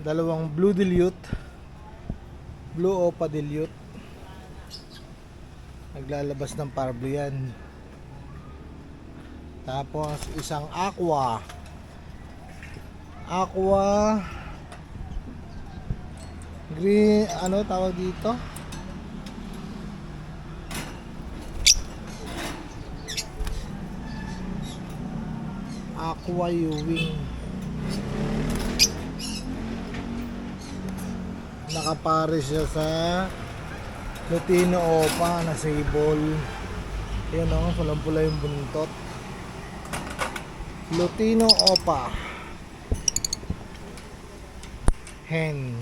dalawang blue dilute, blue opa dilute. Naglalabas ng parblo yan. Tapos isang aqua green, ano tawag dito, aqua Ewing. Nakapare siya sa Lutino Opa na sable. Yan o, pulang-pula yung buntot. Lutino Opa hen.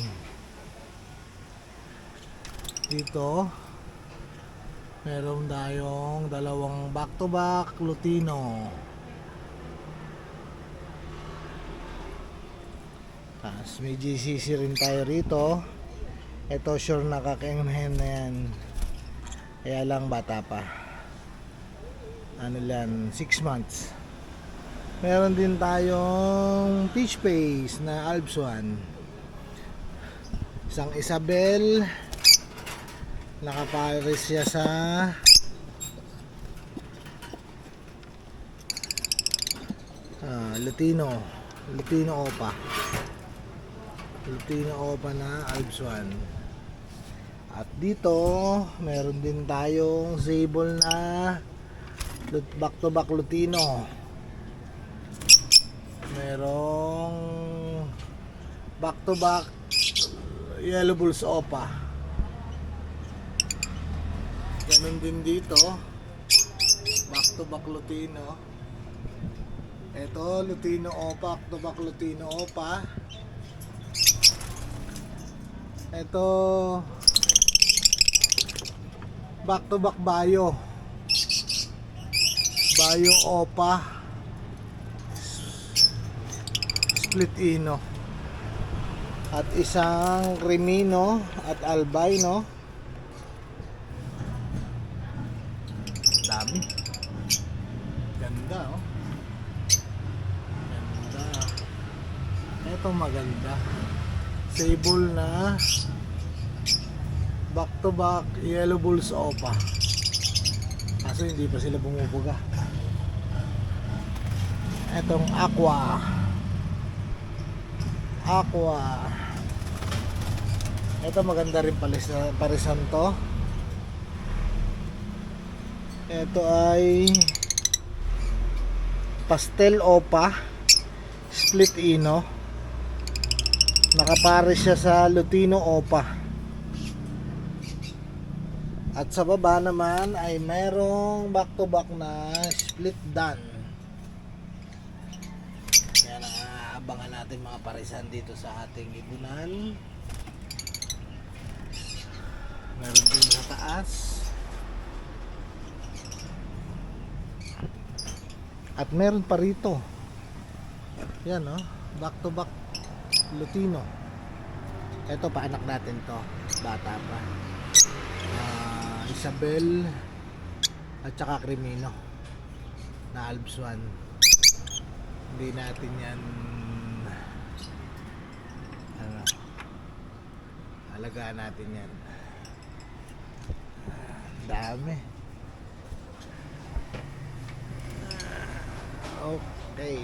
Dito meron tayong dalawang back to back Lutino. Tapos may GCC rin tayo rito. Ito sure nakaka-hen na yan, kaya lang bata pa, ano lang, 6 months. Meron din tayong peach face na Alps 1, isang Isabel. Nakapares siya sa Lutino Opa na Alps 1. At dito meron din tayong sable na back to back Lutino. Merong back to back Yellow Bulls Opa. Ganun din dito, back to back Lutino. Ito Lutino Opa, back to back Lutino Opa. Ito back to back Bayo Opa split ino. At isang Cremino at Albino. Dami. Ganda oh. Ganda. Ito maganda. Sable na back to back Yellow Bulls Opa. Kaso hindi pa sila bumubuga. Etong aqua. Ito maganda rin parisan to. Ito ay Pastel Opa split ino. Nakapare siya sa Lutino Opa. At sa baba naman ay mayroong back to back na split dan. Kaya abangan natin mga parisan dito sa ating ibunan. Meron din sa taas. At meron pa rito. Yan oh, back to back Lutino. Ito paanak natin to, bata pa. Isabel at saka Cremino na Alps 1. Hindi natin yan alagaan natin yan. Dami. Okay.